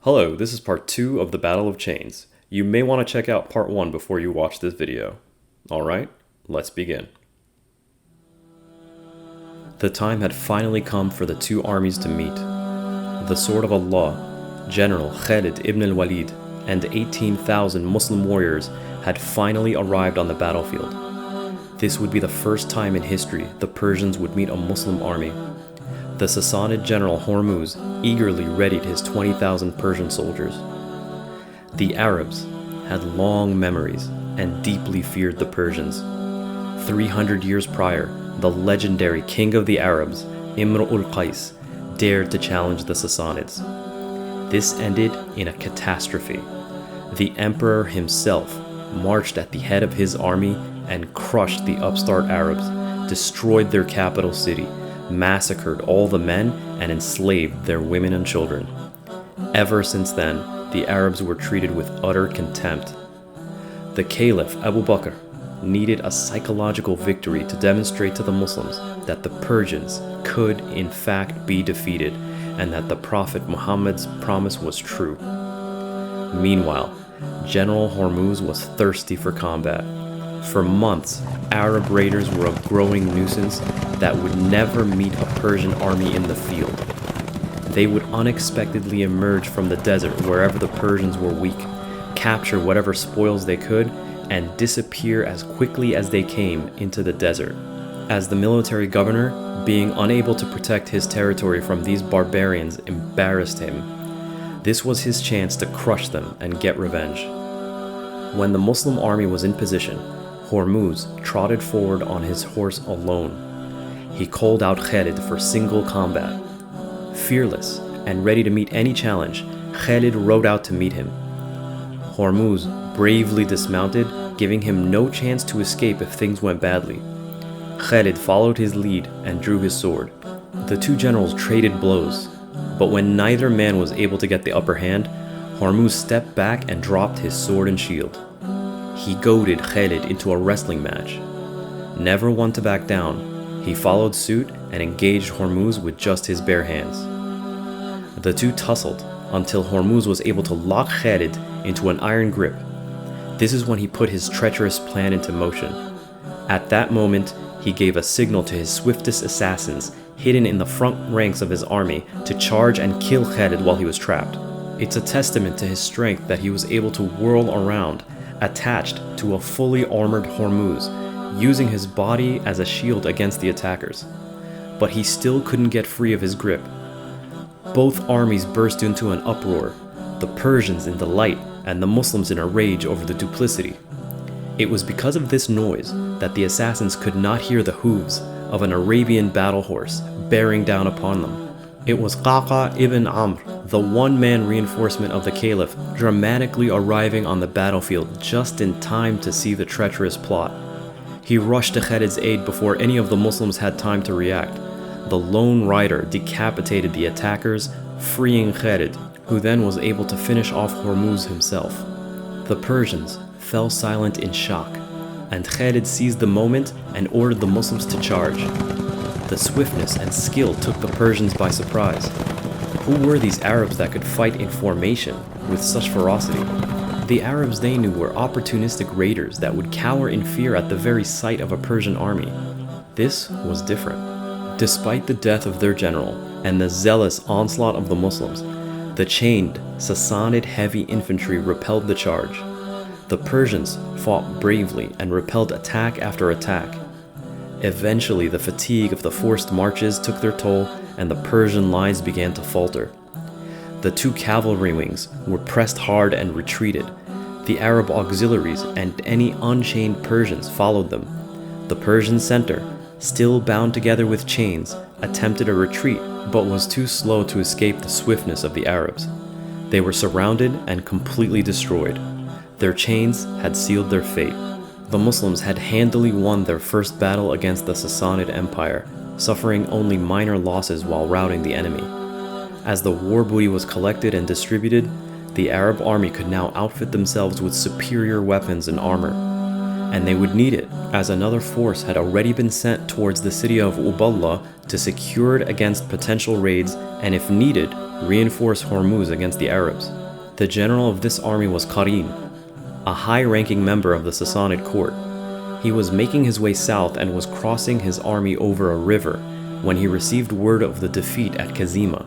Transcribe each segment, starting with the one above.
Hello, this is part 2 of the Battle of Chains. You may want to check out part 1 before you watch this video. Alright, let's begin. The time had finally come for the two armies to meet. The Sword of Allah, General Khalid ibn Al Walid, and 18,000 Muslim warriors had finally arrived on the battlefield. This would be the first time in history the Persians would meet a Muslim army. The Sassanid general Hormuz eagerly readied his 20,000 Persian soldiers. The Arabs had long memories and deeply feared the Persians. 300 years prior, the legendary king of the Arabs, Imr al-Qais, dared to challenge the Sassanids. This ended in a catastrophe. The emperor himself marched at the head of his army and crushed the upstart Arabs, destroyed their capital city, massacred all the men, and enslaved their women and children. Ever since then, the Arabs were treated with utter contempt. The Caliph Abu Bakr needed a psychological victory to demonstrate to the Muslims that the Persians could in fact be defeated and that the Prophet Muhammad's promise was true. Meanwhile, General Hormuz was thirsty for combat. For months, Arab raiders were a growing nuisance that would never meet a Persian army in the field. They would unexpectedly emerge from the desert wherever the Persians were weak, capture whatever spoils they could, and disappear as quickly as they came into the desert. As the military governor, being unable to protect his territory from these barbarians embarrassed him. This was his chance to crush them and get revenge. When the Muslim army was in position, Hormuz trotted forward on his horse alone. He called out Khalid for single combat. Fearless and ready to meet any challenge, Khalid rode out to meet him. Hormuz bravely dismounted, giving him no chance to escape if things went badly. Khalid followed his lead and drew his sword. The two generals traded blows, but when neither man was able to get the upper hand, Hormuz stepped back and dropped his sword and shield. He goaded Khalid into a wrestling match. Never one to back down, he followed suit and engaged Hormuz with just his bare hands. The two tussled until Hormuz was able to lock Khalid into an iron grip. This is when he put his treacherous plan into motion. At that moment, he gave a signal to his swiftest assassins hidden in the front ranks of his army to charge and kill Khalid while he was trapped. It's a testament to his strength that he was able to whirl around, attached to a fully armored Hormuz, using his body as a shield against the attackers. But he still couldn't get free of his grip. Both armies burst into an uproar, the Persians in delight and the Muslims in a rage over the duplicity. It was because of this noise that the assassins could not hear the hooves of an Arabian battle horse bearing down upon them. It was Khalid ibn Amr, the one-man reinforcement of the Caliph, dramatically arriving on the battlefield just in time to see the treacherous plot. He rushed to Khalid's aid before any of the Muslims had time to react. The lone rider decapitated the attackers, freeing Khalid, who then was able to finish off Hormuz himself. The Persians fell silent in shock, and Khalid seized the moment and ordered the Muslims to charge. The swiftness and skill took the Persians by surprise. Who were these Arabs that could fight in formation with such ferocity? The Arabs they knew were opportunistic raiders that would cower in fear at the very sight of a Persian army. This was different. Despite the death of their general and the zealous onslaught of the Muslims, the chained Sassanid heavy infantry repelled the charge. The Persians fought bravely and repelled attack after attack. Eventually, the fatigue of the forced marches took their toll and the Persian lines began to falter. The two cavalry wings were pressed hard and retreated. The Arab auxiliaries and any unchained Persians followed them. The Persian center, still bound together with chains, attempted a retreat but was too slow to escape the swiftness of the Arabs. They were surrounded and completely destroyed. Their chains had sealed their fate. The Muslims had handily won their first battle against the Sassanid Empire, suffering only minor losses while routing the enemy. As the war booty was collected and distributed, the Arab army could now outfit themselves with superior weapons and armor. And they would need it, as another force had already been sent towards the city of Uballah to secure it against potential raids and, if needed, reinforce Hormuz against the Arabs. The general of this army was Qarin, a high-ranking member of the Sassanid court. He was making his way south and was crossing his army over a river when he received word of the defeat at Kazima.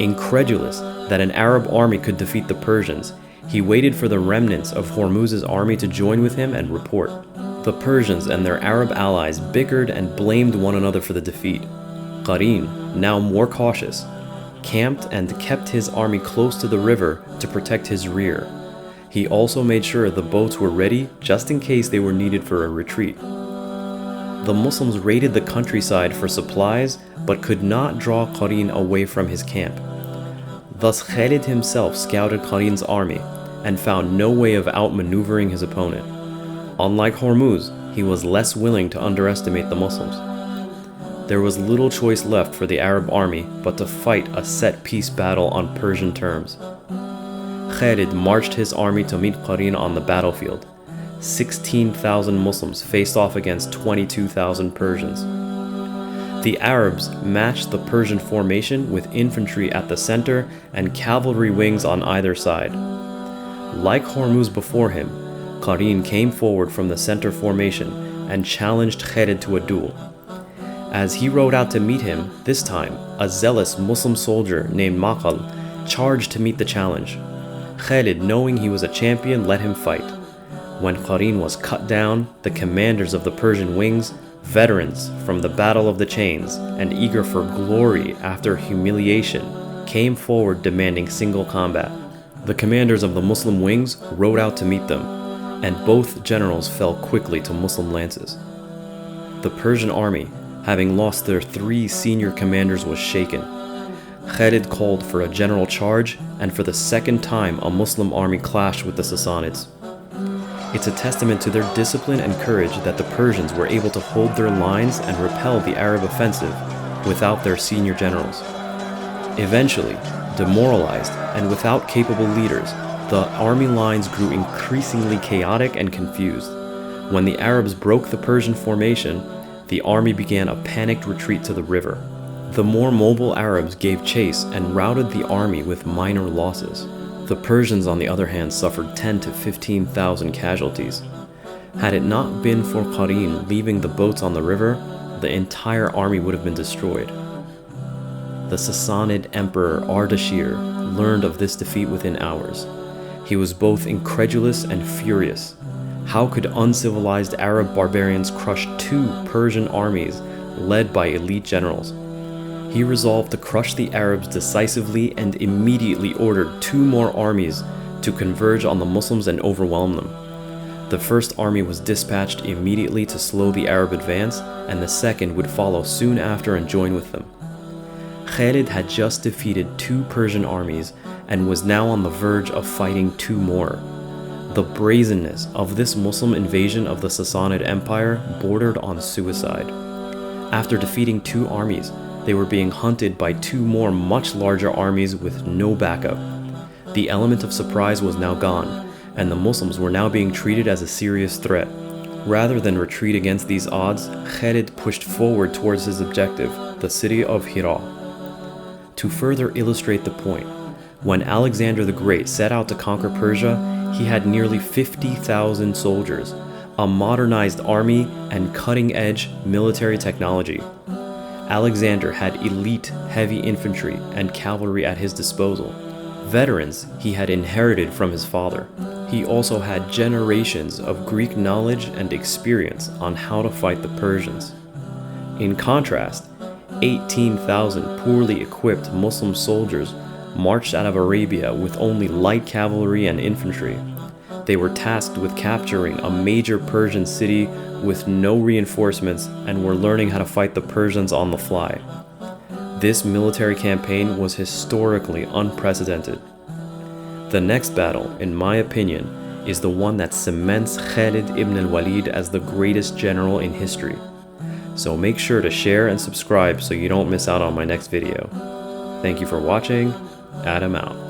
Incredulous that an Arab army could defeat the Persians, he waited for the remnants of Hormuz's army to join with him and report. The Persians and their Arab allies bickered and blamed one another for the defeat. Qarin, now more cautious, camped and kept his army close to the river to protect his rear. He also made sure the boats were ready just in case they were needed for a retreat. The Muslims raided the countryside for supplies but could not draw Qarin away from his camp. Thus Khalid himself scouted Qarin's army and found no way of outmaneuvering his opponent. Unlike Hormuz, he was less willing to underestimate the Muslims. There was little choice left for the Arab army but to fight a set-piece battle on Persian terms. Khalid marched his army to meet Qarin on the battlefield. 16,000 Muslims faced off against 22,000 Persians. The Arabs matched the Persian formation with infantry at the center and cavalry wings on either side. Like Hormuz before him, Qarin came forward from the center formation and challenged Khalid to a duel. As he rode out to meet him, this time, a zealous Muslim soldier named Maqal charged to meet the challenge. Khalid, knowing he was a champion, let him fight. When Qarin was cut down, the commanders of the Persian wings, veterans from the Battle of the Chains, and eager for glory after humiliation, came forward demanding single combat. The commanders of the Muslim wings rode out to meet them, and both generals fell quickly to Muslim lances. The Persian army, having lost their 3 senior commanders, was shaken. Khalid called for a general charge, and for the second time a Muslim army clashed with the Sassanids. It's a testament to their discipline and courage that the Persians were able to hold their lines and repel the Arab offensive without their senior generals. Eventually, demoralized and without capable leaders, the army lines grew increasingly chaotic and confused. When the Arabs broke the Persian formation, the army began a panicked retreat to the river. The more mobile Arabs gave chase and routed the army with minor losses. The Persians, on the other hand, suffered 10,000 to 15,000 casualties. Had it not been for Qarin leaving the boats on the river, the entire army would have been destroyed. The Sassanid Emperor Ardashir learned of this defeat within hours. He was both incredulous and furious. How could uncivilized Arab barbarians crush 2 Persian armies led by elite generals? He resolved to crush the Arabs decisively and immediately ordered 2 more armies to converge on the Muslims and overwhelm them. The first army was dispatched immediately to slow the Arab advance, and the second would follow soon after and join with them. Khalid had just defeated 2 Persian armies and was now on the verge of fighting 2 more. The brazenness of this Muslim invasion of the Sassanid Empire bordered on suicide. After defeating 2 armies, they were being hunted by 2 more much larger armies with no backup. The element of surprise was now gone, and the Muslims were now being treated as a serious threat. Rather than retreat against these odds, Khalid pushed forward towards his objective, the city of Hira. To further illustrate the point, when Alexander the Great set out to conquer Persia, he had nearly 50,000 soldiers, a modernized army, and cutting-edge military technology. Alexander had elite heavy infantry and cavalry at his disposal. Veterans he had inherited from his father. He also had generations of Greek knowledge and experience on how to fight the Persians. In contrast, 18,000 poorly equipped Muslim soldiers marched out of Arabia with only light cavalry and infantry. They were tasked with capturing a major Persian city with no reinforcements and were learning how to fight the Persians on the fly. This military campaign was historically unprecedented. The next battle, in my opinion, is the one that cements Khalid ibn Al Walid as the greatest general in history. So make sure to share and subscribe so you don't miss out on my next video. Thank you for watching. Adam out.